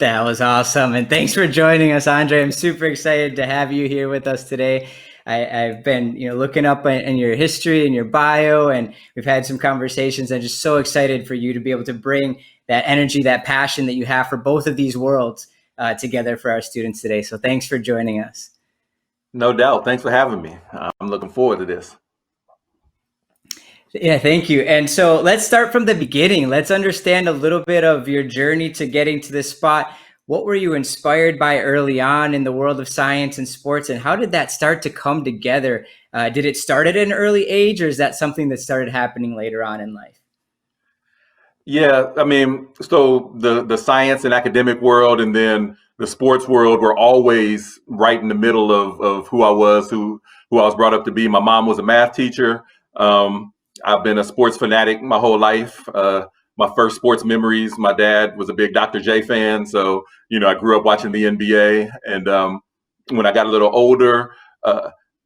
That was awesome. And thanks for joining us, Andre. I'm super excited to have you here with us today. I've been, looking up in your history and your bio, and we've had some conversations. I'm just so excited for you to be able to bring that energy, that passion that you have for both of these worlds together for our students today. So thanks for joining us. No doubt. Thanks for having me. I'm looking forward to this. Yeah, thank you. And so let's start from the beginning. Let's understand a little bit of your journey to getting to this spot. What were you inspired by early on in the world of science and sports, and how did that start to come together? Did it start at an early age, or is that something that started happening later on in life? Yeah, I mean, so the science and academic world and then the sports world were always right in the middle of who I was, who I was brought up to be. My mom was a math teacher. I've been a sports fanatic my whole life. My first sports memories, my dad was a big Dr. J fan, so I grew up watching the NBA. And when I got a little older,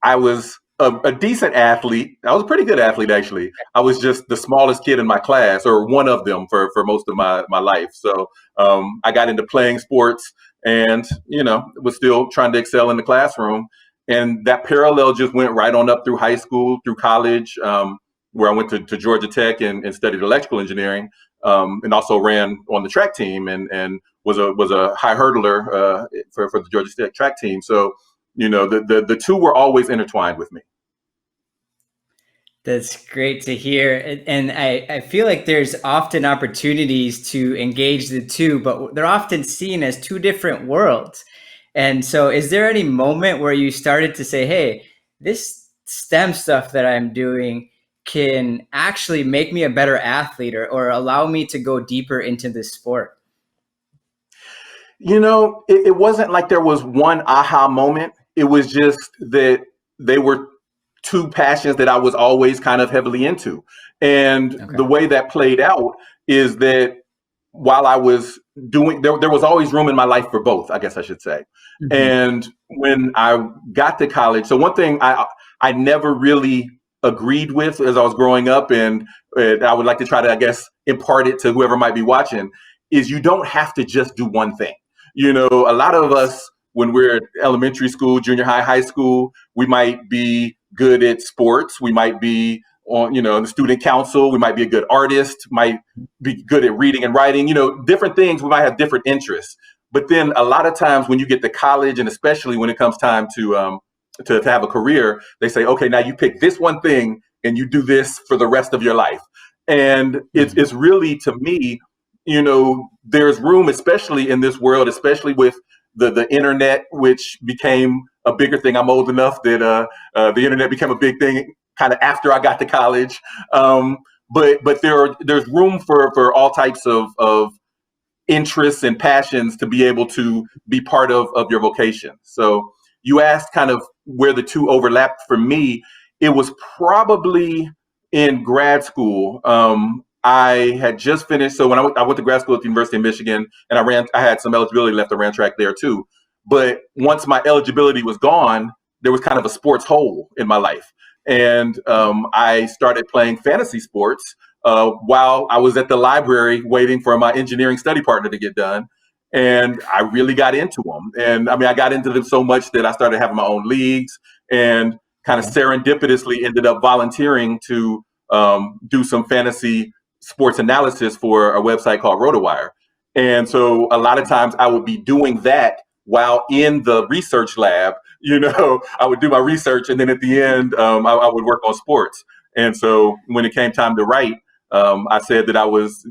I was a decent athlete. I was a pretty good athlete, actually. I was just the smallest kid in my class, or one of them for most of my life. So I got into playing sports and, was still trying to excel in the classroom. And that parallel just went right on up through high school, through college, where I went to Georgia Tech and studied electrical engineering, and also ran on the track team and was a high hurdler for the Georgia Tech track team. So, the two were always intertwined with me. That's great to hear. And I feel like there's often opportunities to engage the two, but they're often seen as two different worlds. And so is there any moment where you started to say, hey, this STEM stuff that I'm doing can actually make me a better athlete, or allow me to go deeper into this sport? It wasn't like there was one aha moment. It was just that they were two passions that I was always kind of heavily into. And Okay. the way that played out is that while I was doing, there was always room in my life for both, I guess I should say. Mhm. And when I got to college, so one thing I never really agreed with as I was growing up, and I would like to try to, I guess, impart it to whoever might be watching, is you don't have to just do one thing. A lot of us, when we're at elementary school, junior high, high school, we might be good at sports. We might be on, the student council. We might be a good artist, might be good at reading and writing, different things. We might have different interests. But then a lot of times when you get to college, and especially when it comes time to have a career, they say, okay, now you pick this one thing and you do this for the rest of your life. And it's really, to me, there's room, especially in this world, especially with the internet, which became a bigger thing. I'm old enough that the internet became a big thing kind of after I got to college. But there's room for all types of interests and passions to be able to be part of your vocation. So you asked kind of where the two overlapped for me. It was probably in grad school. I had just finished. So when I went to grad school at the University of Michigan, and I had some eligibility left. I ran track there too. But once my eligibility was gone, there was kind of a sports hole in my life. And I started playing fantasy sports while I was at the library waiting for my engineering study partner to get done. And I really got into them. And I mean, I got into them so much that I started having my own leagues, and kind of serendipitously ended up volunteering to do some fantasy sports analysis for a website called RotoWire. And so a lot of times I would be doing that while in the research lab. I would do my research, and then at the end, I would work on sports. And so when it came time to write, I said that I was,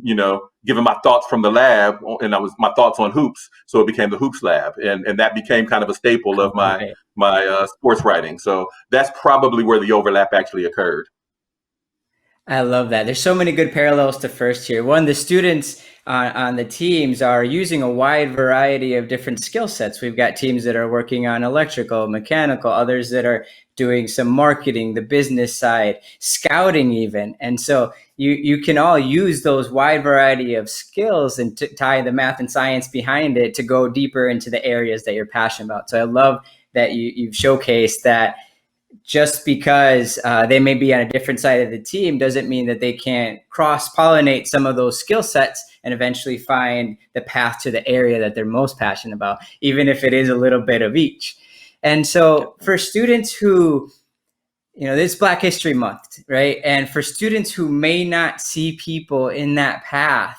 giving my thoughts from the lab, and I was my thoughts on hoops. So it became the Hoops Lab, and that became kind of a staple of my sports writing. So that's probably where the overlap actually occurred. I love that. There's so many good parallels to first year. One, the students on the teams are using a wide variety of different skill sets. We've got teams that are working on electrical, mechanical, others that are doing some marketing, the business side, scouting even. And so you can all use those wide variety of skills and tie the math and science behind it to go deeper into the areas that you're passionate about. So I love that you've showcased that just because they may be on a different side of the team doesn't mean that they can't cross-pollinate some of those skill sets and eventually find the path to the area that they're most passionate about, even if it is a little bit of each. And so for students who, this is Black History Month, right? And for students who may not see people in that path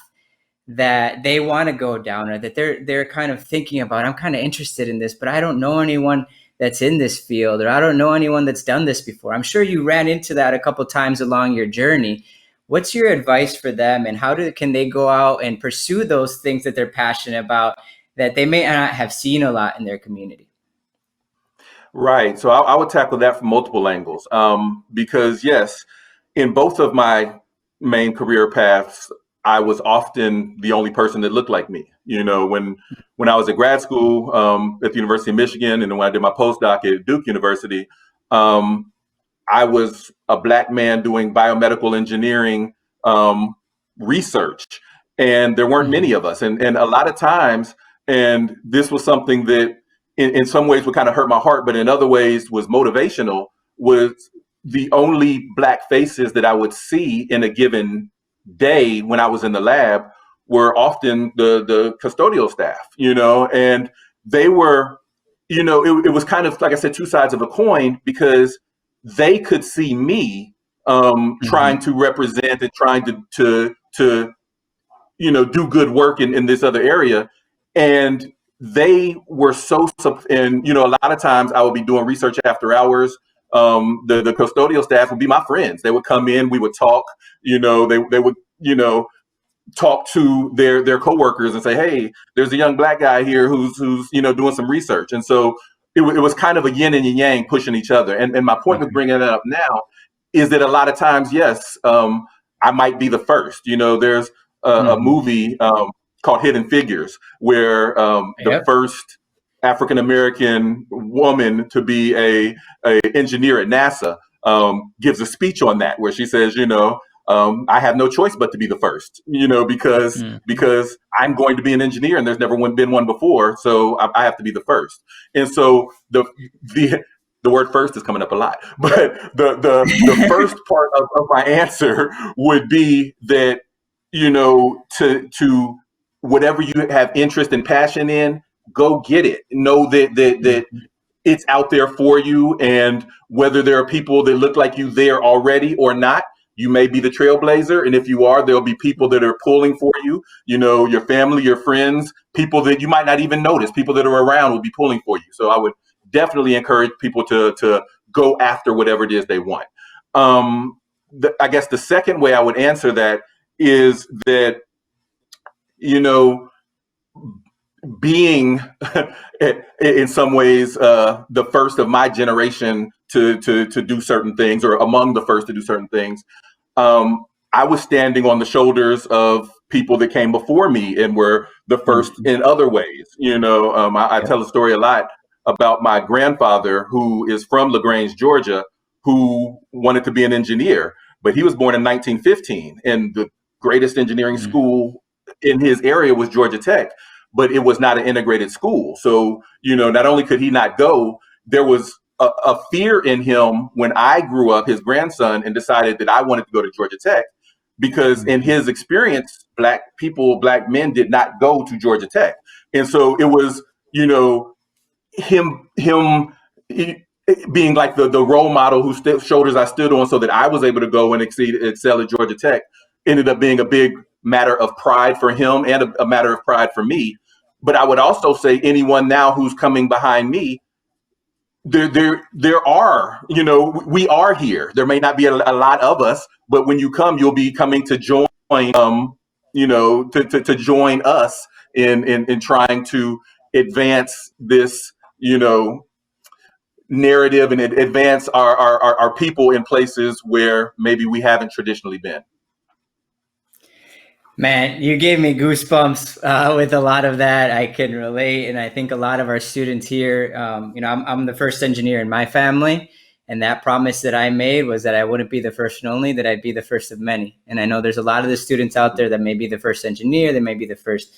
that they want to go down, or that they're kind of thinking about, I'm kind of interested in this, but I don't know anyone that's in this field, or I don't know anyone that's done this before. I'm sure you ran into that a couple times along your journey. What's your advice for them, and how can they go out and pursue those things that they're passionate about that they may not have seen a lot in their community? Right. So I would tackle that from multiple angles. Because yes, in both of my main career paths, I was often the only person that looked like me. When I was at grad school at the University of Michigan, and then when I did my postdoc at Duke University, um, I was a Black man doing biomedical engineering research, and there weren't Mm-hmm. many of us. And a lot of times, and this was something that in some ways would kind of hurt my heart, but in other ways was motivational, was the only Black faces that I would see in a given day when I was in the lab were often the custodial staff, and they were, it was kind of, like I said, two sides of a coin, because they could see me Mm-hmm. trying to represent and trying to do good work in this other area, and they were and a lot of times I would be doing research after hours. The custodial staff would be my friends. They would come in, we would talk. They would talk to their coworkers and say, "Hey, there's a young Black guy here who's doing some research." And so it was kind of a yin and yang pushing each other. And my point with Mm-hmm. bringing that up now is that a lot of times, yes, I might be the first. There's a Mm-hmm. movie called Hidden Figures, where the Yep. first African American woman to be a engineer at NASA gives a speech on that, where she says, I have no choice but to be the first, because Mm-hmm. because I'm going to be an engineer, and there's never been one before, so I have to be the first. And so the word "first" is coming up a lot, but the first part of my answer would be that, to whatever you have interest and passion in, go get it. Know that Mm-hmm. it's out there for you. And whether there are people that look like you there already or not, you may be the trailblazer. And if you are, there'll be people that are pulling for you, your family, your friends, people that you might not even notice, people that are around will be pulling for you. So I would definitely encourage people to go after whatever it is they want. I guess the second way I would answer that is that, you know, being in some ways the first of my generation to do certain things, or among the first to do certain things, um, I was standing on the shoulders of people that came before me and were the first Mm-hmm. in other ways. I Yep. tell a story a lot about my grandfather, who is from LaGrange, Georgia, who wanted to be an engineer, but he was born in 1915, and the greatest engineering Mm-hmm. school in his area was Georgia Tech, but it was not an integrated school. So, not only could he not go, there was a fear in him when I grew up, his grandson, and decided that I wanted to go to Georgia Tech, because in Mm-hmm. his experience, Black people, Black men did not go to Georgia Tech. And so it was, him being like the role model whose shoulders I stood on, so that I was able to go and excel at Georgia Tech, ended up being a big matter of pride for him, and a matter of pride for me. But I would also say anyone now who's coming behind me, there are, we are here. There may not be a lot of us, but when you come, you'll be coming to join, to join us in trying to advance this, narrative, and advance our people in places where maybe we haven't traditionally been. Man, you gave me goosebumps with a lot of that. I can relate, and I think a lot of our students here. I'm the first engineer in my family, and that promise that I made was that I wouldn't be the first and only; that I'd be the first of many. And I know there's a lot of the students out there that may be the first engineer, they may be the first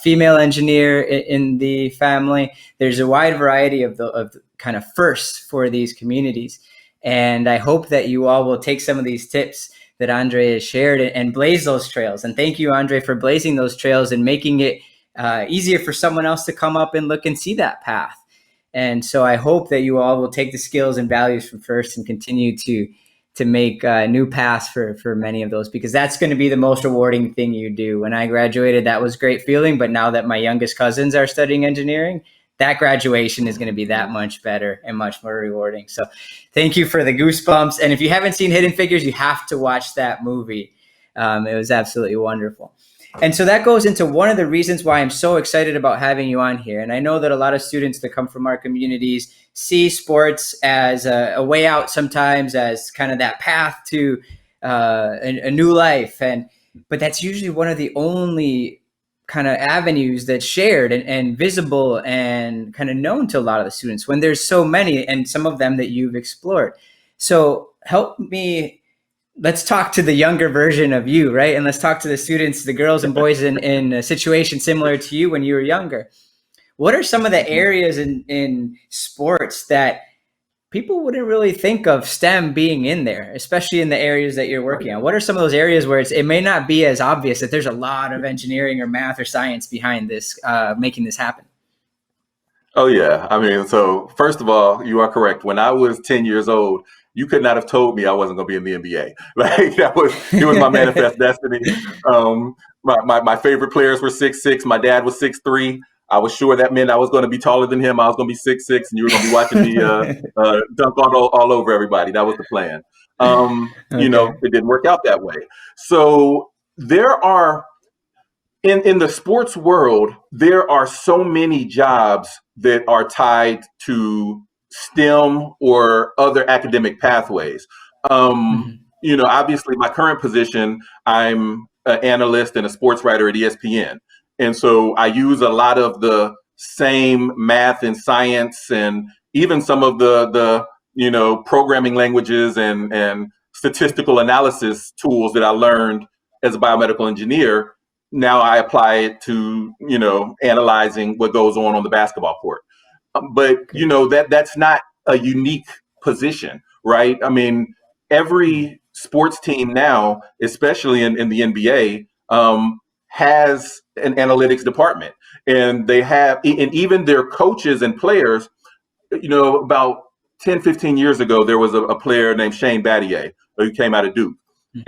female engineer in the family. There's a wide variety of kind of firsts for these communities. And I hope that you all will take some of these tips that Andre has shared and blaze those trails. And thank you, Andre, for blazing those trails and making it easier for someone else to come up and look and see that path. And so I hope that you all will take the skills and values from First and continue to make new paths for many of those, because that's going to be the most rewarding thing you do. When I graduated, that was a great feeling. But now that my youngest cousins are studying engineering, that graduation is going to be that much better and much more rewarding. So thank you for the goosebumps. And if you haven't seen Hidden Figures, you have to watch that movie. It was absolutely wonderful. And so that goes into one of the reasons why I'm so excited about having you on here. And I know that a lot of students that come from our communities see sports as a way out sometimes, as kind of that path to a new life. But that's usually one of the only kind of avenues that's shared and visible and kind of known to a lot of the students, when there's so many, and some of them that you've explored. So let's talk to the younger version of you, right? And let's talk to the students, the girls and boys in a situation similar to you when you were younger. What are some of the areas in sports that people wouldn't really think of STEM being in there, especially in the areas that you're working on? What are some of those areas where it may not be as obvious that there's a lot of engineering or math or science behind this, making this happen? Oh yeah. I mean, so first of all, you are correct. When I was 10 years old, you could not have told me I wasn't going to be in the NBA. Like it was my manifest destiny. My favorite players were 6'6". My dad was 6'3". I was sure that meant I was going to be taller than him. I was going to be 6'6", and you were going to be watching me dunk all over everybody. That was the plan. Okay. It didn't work out that way. So there are in the sports world, there are so many jobs that are tied to STEM or other academic pathways. Mm-hmm. Obviously, my current position, I'm an analyst and a sports writer at ESPN. And so I use a lot of the same math and science and even some of the programming languages and statistical analysis tools that I learned as a biomedical engineer. Now I apply it to, analyzing what goes on the basketball court. But Okay. that's not a unique position, right? I mean, every sports team now, especially in the NBA, has an analytics department, and and even their coaches and players. About 10, 15 years ago, there was a player named Shane Battier who came out of Duke.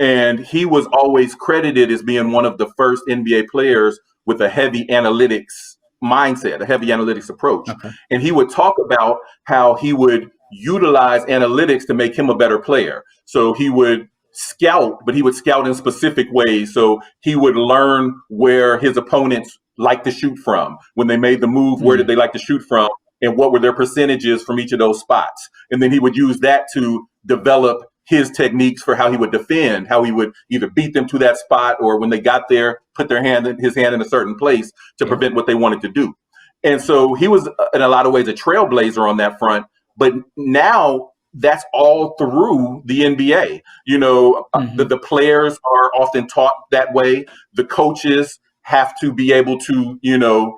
And he was always credited as being one of the first NBA players with a heavy analytics mindset, a heavy analytics approach. Okay. And he would talk about how he would utilize analytics to make him a better player. So he would scout, but he would scout in specific ways. So he would learn where his opponents like to shoot from. When they made the move, where did they like to shoot from? And what were their percentages from each of those spots? And then he would use that to develop his techniques for how he would defend, how he would either beat them to that spot, or when they got there, put his hand in a certain place to Yeah. prevent what they wanted to do. And so he was, in a lot of ways, a trailblazer on that front. But now that's all through the NBA. Mm-hmm. The players are often taught that way. The coaches have to be able to,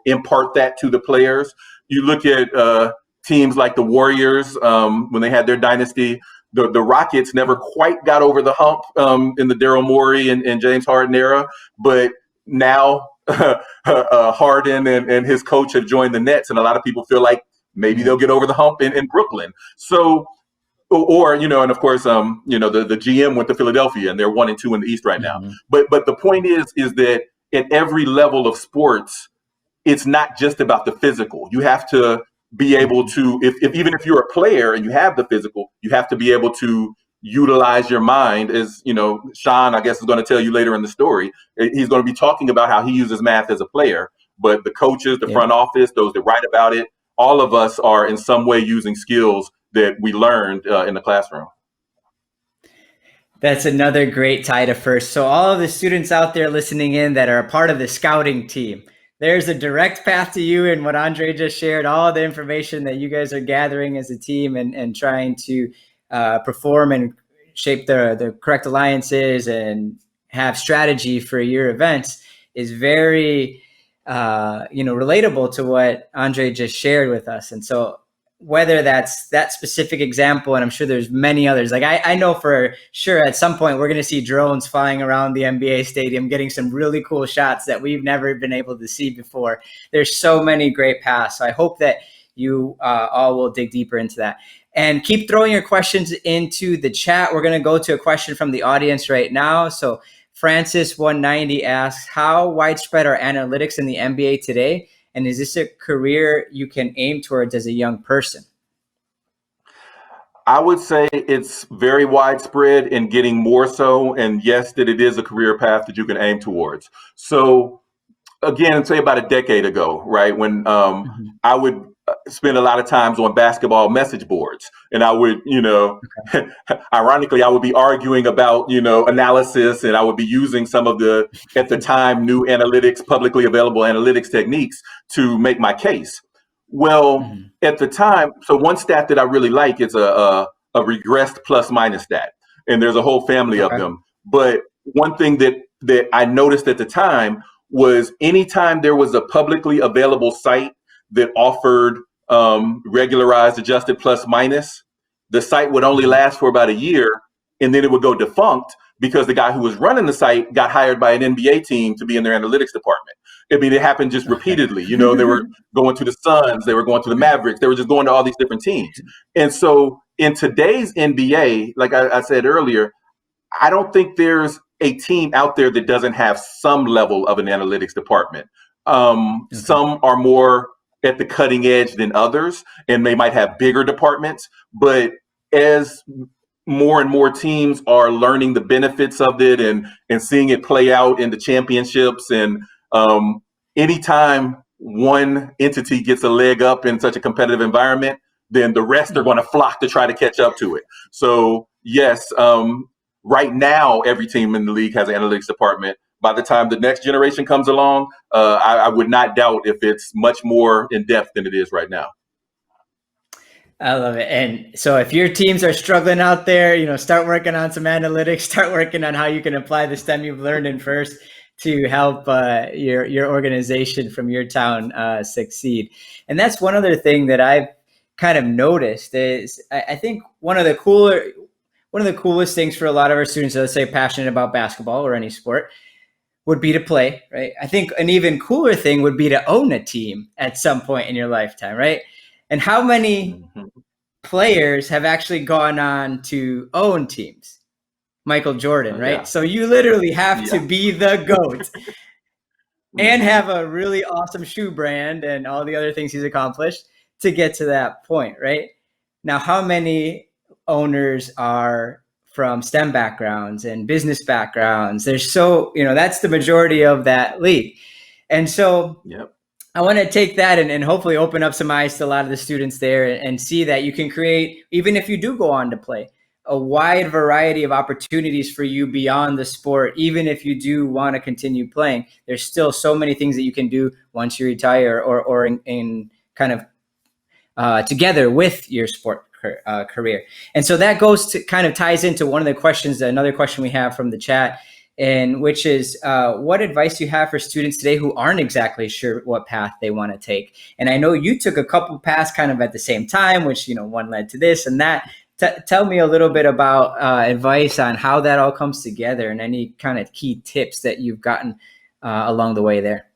impart that to the players. You look at teams like the Warriors when they had their dynasty. The Rockets never quite got over the hump in the Daryl Morey and James Harden era, but now Harden and his coach have joined the Nets, and a lot of people feel like maybe they'll get over the hump in Brooklyn. So, and of course, the GM went to Philadelphia, and they're 1-2 in the East right now. Mm-hmm. But the point is that at every level of sports, it's not just about the physical. You have to be able to, if even if you're a player and you have the physical, you have to be able to utilize your mind. As Sean, I guess, is going to tell you later in the story. He's going to be talking about how he uses math as a player, but the coaches, the front office, those that write about it, all of us are in some way using skills that we learned in the classroom. That's another great tie to First. So all of the students out there listening in that are a part of the scouting team, there's a direct path to you and what Andre just shared, all the information that you guys are gathering as a team and trying to perform and shape the correct alliances and have strategy for your events is very, relatable to what Andre just shared with us. And so whether that's that specific example, and I'm sure there's many others. Like I know for sure at some point we're going to see drones flying around the NBA stadium, getting some really cool shots that we've never been able to see before. There's so many great paths. So I hope that you all will dig deeper into that. And keep throwing your questions into the chat. We're going to go to a question from the audience right now. So Francis190 asks, how widespread are analytics in the NBA today? And is this a career you can aim towards as a young person? I would say it's very widespread and getting more so. And yes, that it is a career path that you can aim towards. So again, say about a decade ago, right, when I would spend a lot of times on basketball message boards, and I would, ironically, I would be arguing about, analysis, and I would be using some of the, at the time, new analytics, publicly available analytics techniques to make my case. Well, at the time, so one stat that I really like is a regressed plus minus stat, and there's a whole family of them. But one thing that I noticed at the time was anytime there was a publicly available site that offered regularized adjusted plus minus, the site would only last for about a year, and then it would go defunct because the guy who was running the site got hired by an NBA team to be in their analytics department. I mean, it happened just repeatedly. They were going to the Suns, they were going to the Mavericks, they were just going to all these different teams. And so in today's NBA, like I said earlier, I don't think there's a team out there that doesn't have some level of an analytics department. Some are more at the cutting edge than others, and they might have bigger departments. But as more and more teams are learning the benefits of it and seeing it play out in the championships, and anytime one entity gets a leg up in such a competitive environment, then the rest are going to flock to try to catch up to it. So yes, right now, every team in the league has an analytics department. By the time the next generation comes along, I would not doubt if it's much more in depth than it is right now. I love it. And so if your teams are struggling out there, start working on some analytics, start working on how you can apply the STEM you've learned in first to help your organization from your town succeed. And that's one other thing that I've kind of noticed is I think one of the coolest things for a lot of our students, let's say passionate about basketball or any sport, would be to play, right? I think an even cooler thing would be to own a team at some point in your lifetime, right? And how many players have actually gone on to own teams? Michael Jordan, right? Yeah. So you literally have to be the GOAT and have a really awesome shoe brand and all the other things he's accomplished to get to that point, right? Now, how many owners are from STEM backgrounds and business backgrounds? There's that's the majority of that league. And so I want to take that and hopefully open up some eyes to a lot of the students there and see that you can create, even if you do go on to play, a wide variety of opportunities for you beyond the sport. Even if you do want to continue playing, there's still so many things that you can do once you retire or in kind of together with your sport career. And so that goes to kind of ties into one of the questions, another question we have from the chat, and which is what advice do you have for students today who aren't exactly sure what path they want to take? And I know you took a couple paths kind of at the same time, which, one led to this and that. Tell me a little bit about advice on how that all comes together and any kind of key tips that you've gotten along the way there.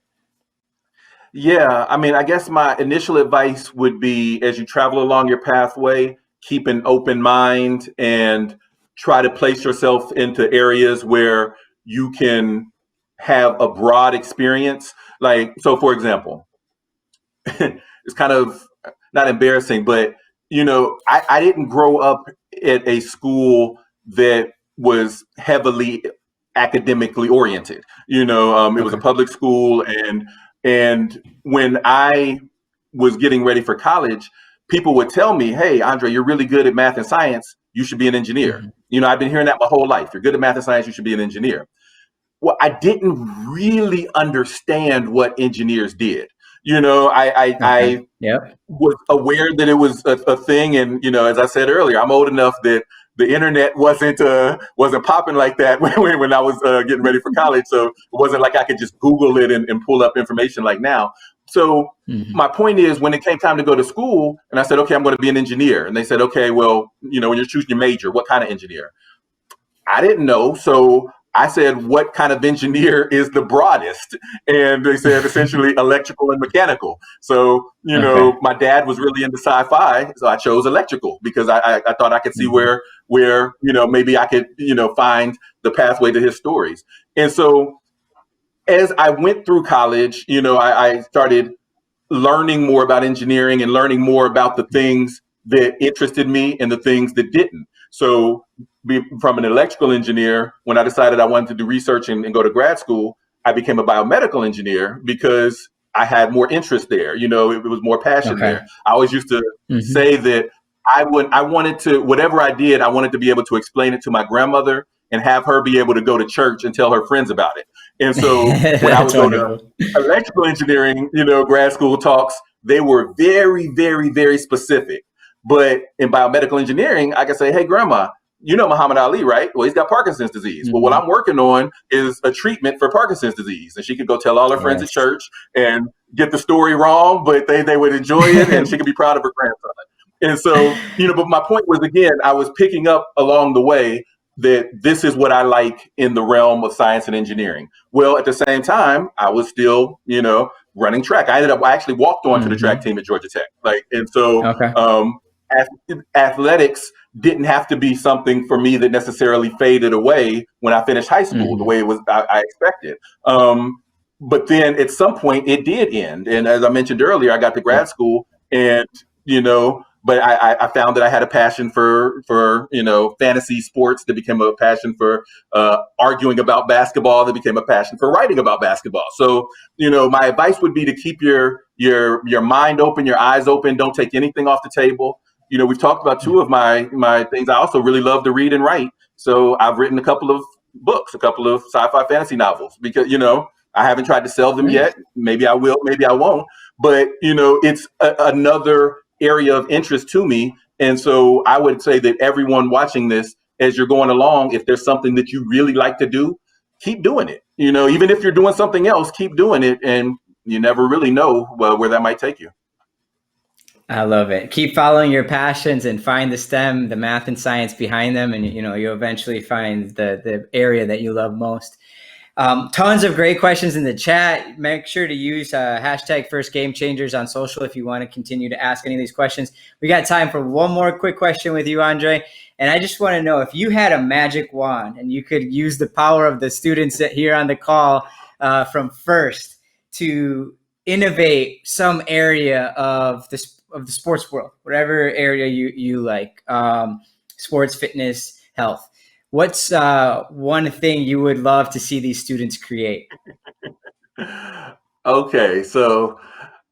Yeah, I mean, I guess my initial advice would be, as you travel along your pathway, keep an open mind and try to place yourself into areas where you can have a broad experience. Like, so for example, it's kind of not embarrassing, but, I didn't grow up at a school that was heavily academically oriented. It was a public school, and when I was getting ready for college, people would tell me, "Hey, Andre, you're really good at math and science. You should be an engineer." I've been hearing that my whole life. You're good at math and science. You should be an engineer. Well, I didn't really understand what engineers did. I was aware that it was a thing. And, as I said earlier, I'm old enough that the internet wasn't popping like that when I was getting ready for college. So it wasn't like I could just Google it and pull up information like now. So Mhm. my point is, when it came time to go to school, and I said, okay, I'm going to be an engineer, and they said, okay, well, when you're choosing your major, what kind of engineer? I didn't know. So I said, what kind of engineer is the broadest? And they said essentially electrical and mechanical. So, Okay. my dad was really into sci-fi. So I chose electrical because I thought I could see Mhm. where, maybe I could, find the pathway to his stories. And so as I went through college, I started learning more about engineering and learning more about the things that interested me and the things that didn't. So, from an electrical engineer, when I decided I wanted to do research and go to grad school, I became a biomedical engineer because I had more interest there. It was more passion Okay. there. I always used to Mhm. say that I wanted to, whatever I did, I wanted to be able to explain it to my grandmother and have her be able to go to church and tell her friends about it. And so when I That's would go to wonderful. electrical engineering, grad school talks, they were very, very, very specific. But in biomedical engineering, I can say, hey, grandma, you know Muhammad Ali, right? Well, he's got Parkinson's disease. Well, what Mhm. I'm working on is a treatment for Parkinson's disease. And she could go tell all her friends at Yes. church and get the story wrong, but they would enjoy it and she could be proud of her grandson. And so, but my point was, again, I was picking up along the way that this is what I like in the realm of science and engineering. Well, at the same time, I was still, running track. I actually walked onto the track Mhm. team at Georgia Tech. And so Okay. athletics didn't have to be something for me that necessarily faded away when I finished high school the Mhm. way it was I expected. But then at some point it did end. And as I mentioned earlier, I got to grad Yep. school and, but I found that I had a passion for fantasy sports that became a passion for arguing about basketball that became a passion for writing about basketball. So my advice would be to keep your mind open, your eyes open. Don't take anything off the table. We've talked about two of my things. I also really love to read and write. So I've written a couple of books, a couple of sci-fi fantasy novels because I haven't tried to sell them Nice. yet. Maybe I will, maybe I won't. But it's another area of interest to me. And so I would say that everyone watching this, as you're going along, if there's something that you really like to do, keep doing it. Even if you're doing something else, keep doing it, and you never really know where that might take you. I love it. Keep following your passions and find the STEM, the math and science behind them, and you'll eventually find the area that you love most. Tons of great questions in the chat. Make sure to use hashtag First Game Changers on social if you want to continue to ask any of these questions. We got time for one more quick question with you, Andre. And I just want to know if you had a magic wand and you could use the power of the students that here on the call from First to innovate some area of the sports world, whatever area you like, sports, fitness, health. What's one thing you would love to see these students create? Okay, so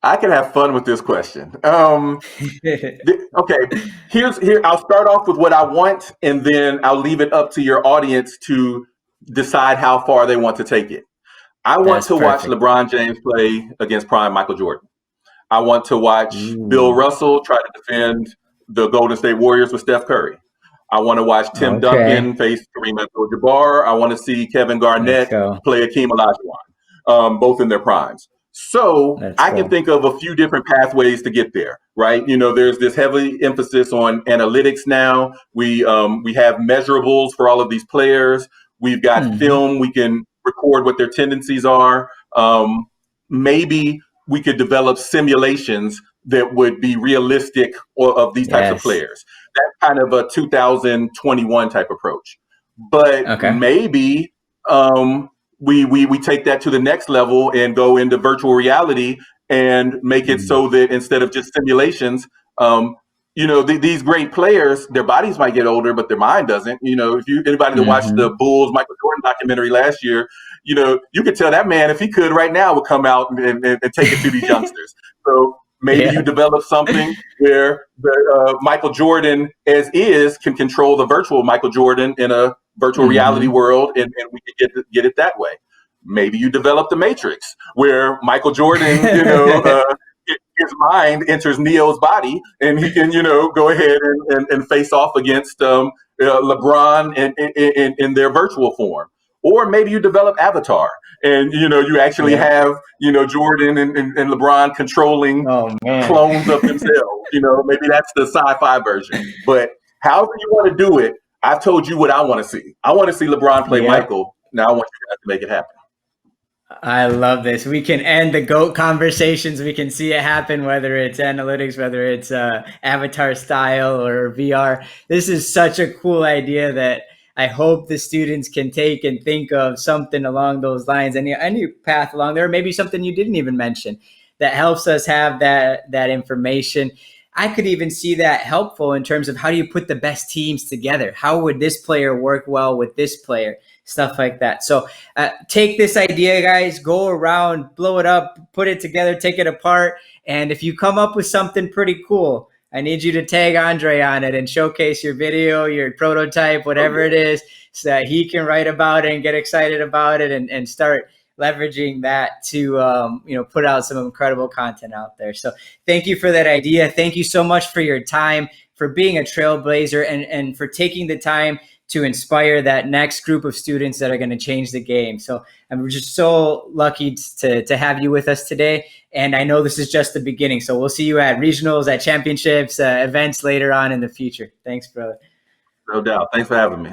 I can have fun with this question. Okay, here I'll start off with what I want, and then I'll leave it up to your audience to decide how far they want to take it. I want That's to watch perfect. LeBron James play against prime Michael Jordan. I want to watch Bill Ooh, Russell try to defend the Golden State Warriors with Steph Curry. I want to watch Tim okay. Duncan face Kareem Abdul-Jabbar. I want to see Kevin Let's Garnett go. play Akeem Olajuwon, both in their primes. So Let's I can go. think of a few different pathways to get there, right? There's this heavy emphasis on analytics now. We have measurables for all of these players. We've got Hmm. film. We can record what their tendencies are. Maybe we could develop simulations that would be realistic of these types of Yes. players. That's kind of a 2021 type approach. But Okay. maybe we take that to the next level and go into virtual reality and make it Mm. so that instead of just simulations, these great players, their bodies might get older, but their mind doesn't. If you anybody that watched the Hmm. Bulls Michael Jordan documentary last year, you could tell that man, if he could right now, would come out and take it to these youngsters. So maybe you Yeah. develop something where the Michael Jordan as is can control the virtual Michael Jordan in a virtual reality Hmm. world, and we can get it that way. Maybe you develop the Matrix where Michael Jordan, his mind enters Neo's body, and he can, go ahead and face off against LeBron in their virtual form. Or maybe you develop Avatar, and you actually have Jordan and LeBron controlling Oh man. clones of themselves. Maybe that's the sci-fi version. But however you want to do it, I've told you what I want to see. I want to see LeBron play Yep. Michael. Now I want you guys to make it happen. I love this. We can end the GOAT conversations. We can see it happen, whether it's analytics, whether it's avatar style or VR. This is such a cool idea that I hope the students can take and think of something along those lines. Any path along there, maybe something you didn't even mention that helps us have that information. I could even see that helpful in terms of how do you put the best teams together? How would this player work well with this player? Stuff like that. So take this idea, guys, go around, blow it up, put it together, take it apart. And if you come up with something pretty cool, I need you to tag Andre on it and showcase your video, your prototype, whatever it is, so that he can write about it and get excited about it and start leveraging that to put out some incredible content out there. So thank you for that idea. Thank you so much for your time, for being a trailblazer, and for taking the time to inspire that next group of students that are going to change the game. So I'm just so lucky to have you with us today. And I know this is just the beginning. So we'll see you at regionals, at championships, events later on in the future. Thanks, brother. No doubt. Thanks for having me.